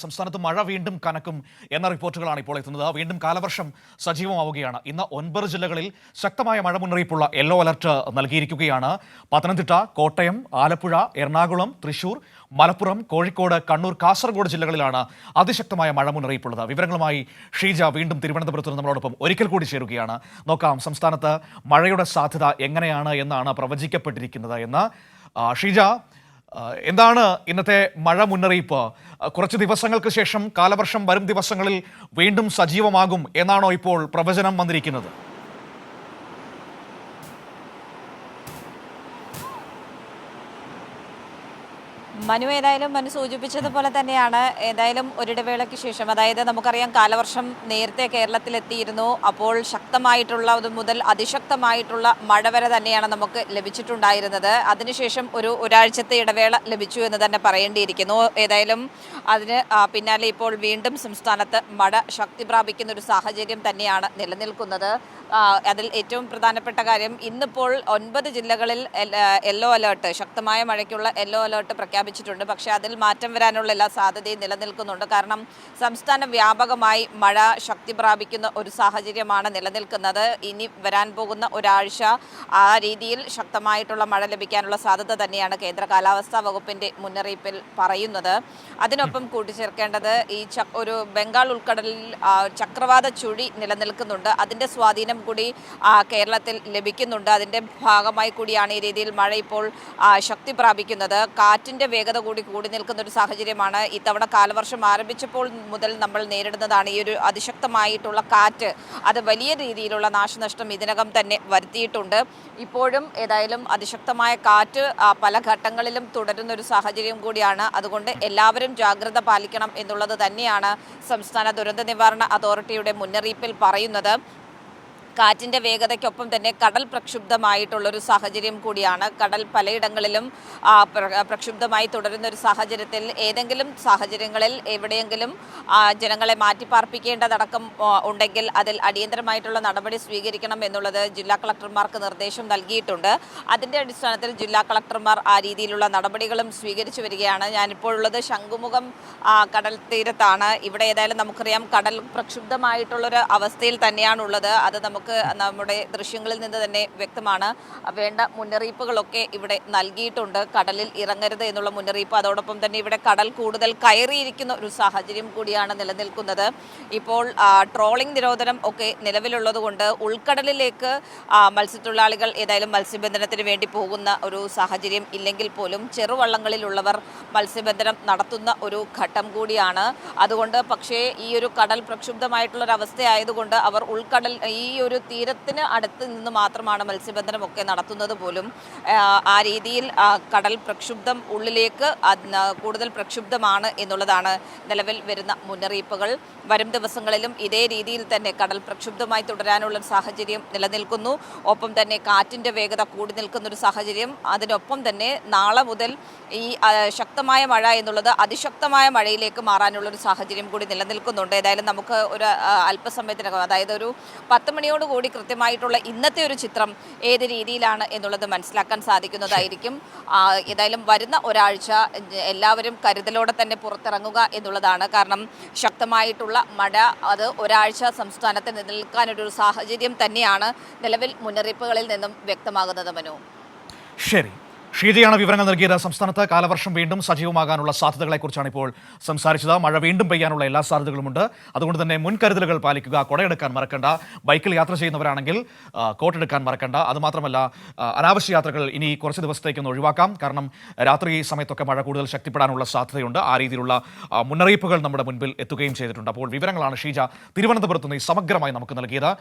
സംസ്ഥാനത്ത് മഴ വീണ്ടും കനക്കും എന്ന റിപ്പോർട്ടുകളാണ് ഇപ്പോൾ എത്തുന്നത്. വീണ്ടും കാലവർഷം സജീവമാവുകയാണ്. ഇന്ന് 9 ജില്ലകളിൽ ശക്തമായ മഴ മുന്നറിയിപ്പുള്ള യെല്ലോ അലർട്ട് നൽകിയിരിക്കുകയാണ്. പത്തനംതിട്ട, കോട്ടയം, ആലപ്പുഴ, എറണാകുളം, തൃശൂർ, മലപ്പുറം, കോഴിക്കോട്, കണ്ണൂർ, കാസർഗോഡ് ജില്ലകളിലാണ് അതിശക്തമായ മഴ മുന്നറിയിപ്പുള്ളത്. വിവരങ്ങളുമായി ഷീജ വീണ്ടും തിരുവനന്തപുരത്ത് നമ്മളോടൊപ്പം ഒരിക്കൽ കൂടി ചേരുകയാണ്. നോക്കാം സംസ്ഥാനത്ത് മഴയുടെ സാധ്യത എങ്ങനെയാണ് എന്നാണ് പ്രവചിക്കപ്പെട്ടിരിക്കുന്നത് എന്ന്. ഷീജ, എന്താണ് ഇന്നത്തെ മഴ മുന്നറിയിപ്പ്? കുറച്ച് ദിവസങ്ങൾക്ക് ശേഷം കാലവർഷം വരും ദിവസങ്ങളിൽ വീണ്ടും സജീവമാകും എന്നാണോ ഇപ്പോൾ പ്രവചനം വന്നിരിക്കുന്നത്? മനു മനു സൂചിപ്പിച്ചതുപോലെ തന്നെയാണ്. ഒരിടവേളയ്ക്ക് ശേഷം, അതായത് നമുക്കറിയാം കാലവർഷം നേരത്തെ കേരളത്തിലെത്തിയിരുന്നു. അപ്പോൾ ശക്തമായിട്ടുള്ള മുതൽ അതിശക്തമായിട്ടുള്ള മഴ വരെ തന്നെയാണ് നമുക്ക് ലഭിച്ചിട്ടുണ്ടായിരുന്നത്. അതിനുശേഷം ഒരാഴ്ചത്തെ ഇടവേള ലഭിച്ചു എന്ന് തന്നെ പറയേണ്ടിയിരിക്കുന്നു. അതിന് പിന്നാലെ ഇപ്പോൾ വീണ്ടും സംസ്ഥാനത്ത് മഴ ശക്തി പ്രാപിക്കുന്ന ഒരു സാഹചര്യം തന്നെയാണ് നിലനിൽക്കുന്നത്. അതിൽ ഏറ്റവും പ്രധാനപ്പെട്ട കാര്യം, ഇന്നിപ്പോൾ 9 ജില്ലകളിൽ യെല്ലോ അലേർട്ട്, ശക്തമായ മഴയ്ക്കുള്ള യെല്ലോ അലേർട്ട് പ്രഖ്യാപിച്ചിട്ടുണ്ട്. പക്ഷേ അതിൽ മാറ്റം വരാനുള്ള എല്ലാ സാധ്യതയും നിലനിൽക്കുന്നുണ്ട്. കാരണം സംസ്ഥാന വ്യാപകമായി മഴ ശക്തി പ്രാപിക്കുന്ന ഒരു സാഹചര്യമാണ് നിലനിൽക്കുന്നത്. ഇനി വരാൻ പോകുന്ന ഒരാഴ്ച ആ രീതിയിൽ ശക്തമായിട്ടുള്ള മഴ ലഭിക്കാനുള്ള സാധ്യത തന്നെയാണ് കേന്ദ്ര കാലാവസ്ഥാ വകുപ്പിൻ്റെ മുന്നറിയിപ്പിൽ പറയുന്നത്. അതിനൊപ്പം കൂട്ടിച്ചേർക്കേണ്ടത്, ഒരു ബംഗാൾ ഉൾക്കടലിൽ ചക്രവാത ചുഴി നിലനിൽക്കുന്നുണ്ട്. അതിൻ്റെ സ്വാധീനം കൂടി കേരളത്തിൽ ലഭിക്കുന്നുണ്ട്. അതിൻ്റെ ഭാഗമായി കൂടിയാണ് ഈ രീതിയിൽ മഴ ഇപ്പോൾ ശക്തി പ്രാപിക്കുന്നത്. കാറ്റിൻ്റെ വേഗത കൂടി നിൽക്കുന്ന ഒരു സാഹചര്യമാണ് ഇത്തവണ കാലവർഷം ആരംഭിച്ചപ്പോൾ മുതൽ നമ്മൾ നേരിടുന്നതാണ്. ഈ ഒരു അതിശക്തമായിട്ടുള്ള കാറ്റ് അത് വലിയ രീതിയിലുള്ള നാശനഷ്ടം ഇതിനകം തന്നെ വരുത്തിയിട്ടുണ്ട്. ഇപ്പോഴും അതിശക്തമായ കാറ്റ് പല ഘട്ടങ്ങളിലും തുടരുന്ന ഒരു സാഹചര്യം കൂടിയാണ്. അതുകൊണ്ട് എല്ലാവരും ജാഗ്രത പാലിക്കണം എന്നുള്ളത് തന്നെയാണ് സംസ്ഥാന ദുരന്ത നിവാരണ അതോറിറ്റിയുടെ മുന്നറിയിപ്പിൽ പറയുന്നത്. കാറ്റിൻ്റെ വേഗതയ്ക്കൊപ്പം തന്നെ കടൽ പ്രക്ഷുബ്ധമായിട്ടുള്ളൊരു സാഹചര്യം കൂടിയാണ്. കടൽ പലയിടങ്ങളിലും പ്രക്ഷുബ്ധമായി തുടരുന്ന ഒരു സാഹചര്യത്തിൽ ഏതെങ്കിലും സാഹചര്യങ്ങളിൽ എവിടെയെങ്കിലും ജനങ്ങളെ മാറ്റിപ്പാർപ്പിക്കേണ്ടതടക്കം ഉണ്ടെങ്കിൽ അതിൽ അടിയന്തരമായിട്ടുള്ള നടപടി സ്വീകരിക്കണം എന്നുള്ളത് ജില്ലാ കളക്ടർമാർക്ക് നിർദ്ദേശം നൽകിയിട്ടുണ്ട്. അതിൻ്റെ അടിസ്ഥാനത്തിൽ ജില്ലാ കളക്ടർമാർ ആ രീതിയിലുള്ള നടപടികളും സ്വീകരിച്ചു വരികയാണ്. ഞാനിപ്പോഴുള്ളത് ശംഖുമുഖം കടൽ തീരത്താണ്. ഇവിടെ നമുക്കറിയാം കടൽ പ്രക്ഷുബ്ധമായിട്ടുള്ളൊരു അവസ്ഥയിൽ തന്നെയാണുള്ളത്. അത് നമ്മുടെ ദൃശ്യങ്ങളിൽ നിന്ന് തന്നെ വ്യക്തമാണ്. വേണ്ട മുന്നറിയിപ്പുകളൊക്കെ ഇവിടെ നൽകിയിട്ടുണ്ട്. കടലിൽ ഇറങ്ങരുത് എന്നുള്ള മുന്നറിയിപ്പ്, അതോടൊപ്പം തന്നെ ഇവിടെ കടൽ കൂടുതൽ കയറിയിരിക്കുന്ന ഒരു സാഹചര്യം കൂടിയാണ് നിലനിൽക്കുന്നത്. ഇപ്പോൾ ട്രോളിംഗ് നിരോധനം ഒക്കെ നിലവിലുള്ളത് കൊണ്ട് ഉൾക്കടലിലേക്ക് മത്സ്യത്തൊഴിലാളികൾ മത്സ്യബന്ധനത്തിന് വേണ്ടി പോകുന്ന ഒരു സാഹചര്യം ഇല്ലെങ്കിൽ പോലും ചെറുവള്ളങ്ങളിലുള്ളവർ മത്സ്യബന്ധനം നടത്തുന്ന ഒരു ഘട്ടം കൂടിയാണ്. അതുകൊണ്ട് പക്ഷേ ഈ ഒരു കടൽ പ്രക്ഷുബ്ധമായിട്ടുള്ളൊരവസ്ഥയായതുകൊണ്ട് അവർ ഈ ഒരു തീരത്തിന് അടുത്ത് നിന്ന് മാത്രമാണ് മത്സ്യബന്ധനമൊക്കെ നടത്തുന്നത് പോലും. ആ രീതിയിൽ കടൽ പ്രക്ഷുബ്ധം ഉള്ളിലേക്ക് കൂടുതൽ പ്രക്ഷുബ്ധമാണ് എന്നുള്ളതാണ് നിലവിൽ വരുന്ന മുന്നറിയിപ്പുകൾ. വരും ദിവസങ്ങളിലും ഇതേ രീതിയിൽ തന്നെ കടൽ പ്രക്ഷുബ്ധമായി തുടരാനുള്ള സാഹചര്യം നിലനിൽക്കുന്നു. ഒപ്പം തന്നെ കാറ്റിൻ്റെ വേഗത കൂടി നിൽക്കുന്നൊരു സാഹചര്യം. അതിനൊപ്പം തന്നെ നാളെ മുതൽ ഈ ശക്തമായ മഴ എന്നുള്ളത് അതിശക്തമായ മഴയിലേക്ക് മാറാനുള്ളൊരു സാഹചര്യം കൂടി നിലനിൽക്കുന്നുണ്ട്. നമുക്ക് ഒരു അല്പസമയത്തിനകം, അതായത് ഒരു 10 മണിയോടുകൂടി കൃത്യമായിട്ടുള്ള ഇന്നത്തെ ഒരു ചിത്രം ഏത് രീതിയിലാണ് എന്നുള്ളത് മനസ്സിലാക്കാൻ സാധിക്കുന്നതായിരിക്കും. വരുന്ന ഒരാഴ്ച എല്ലാവരും കരുതലോടെ തന്നെ പുറത്തിറങ്ങുക എന്നുള്ളതാണ്. കാരണം ശക്തമായിട്ടുള്ള മഴ അത് ഒരാഴ്ച സംസ്ഥാനത്ത് നിലനിൽക്കാനൊരു സാഹചര്യം തന്നെയാണ് നിലവിൽ മുന്നറിയിപ്പുകളിൽ നിന്നും വ്യക്തമാകുന്നത്. മനു, ശരി. ഷീജയാണ് വിവരങ്ങൾ നൽകിയത്. സംസ്ഥാനത്ത് കാലവർഷം വീണ്ടും സജീവമാകാനുള്ള സാധ്യതകളെക്കുറിച്ചാണ് ഇപ്പോൾ സംസാരിച്ചത്. മഴ വീണ്ടും പെയ്യാനുള്ള എല്ലാ സാധ്യതകളുമുണ്ട്. അതുകൊണ്ട് തന്നെ മുൻകരുതലുകൾ പാലിക്കുക. കുടയെടുക്കാൻ മറക്കണ്ട. ബൈക്കിൽ യാത്ര ചെയ്യുന്നവരാണെങ്കിൽ കോട്ടെടുക്കാൻ മറക്കണ്ട. അതുമാത്രമല്ല, അനാവശ്യ യാത്രകൾ ഇനി കുറച്ച് ദിവസത്തേക്കൊന്ന് ഒഴിവാക്കാം. കാരണം രാത്രി സമയത്തൊക്കെ മഴ കൂടുതൽ ശക്തിപ്പെടാനുള്ള സാധ്യതയുണ്ട്. ആ രീതിയിലുള്ള മുന്നറിയിപ്പുകൾ നമ്മുടെ മുൻപിൽ എത്തുകയും ചെയ്തിട്ടുണ്ട്. അപ്പോൾ വിവരങ്ങളാണ് ഷീജ തിരുവനന്തപുരത്ത് നിന്ന് സമഗ്രമായി നമുക്ക് നൽകിയത്.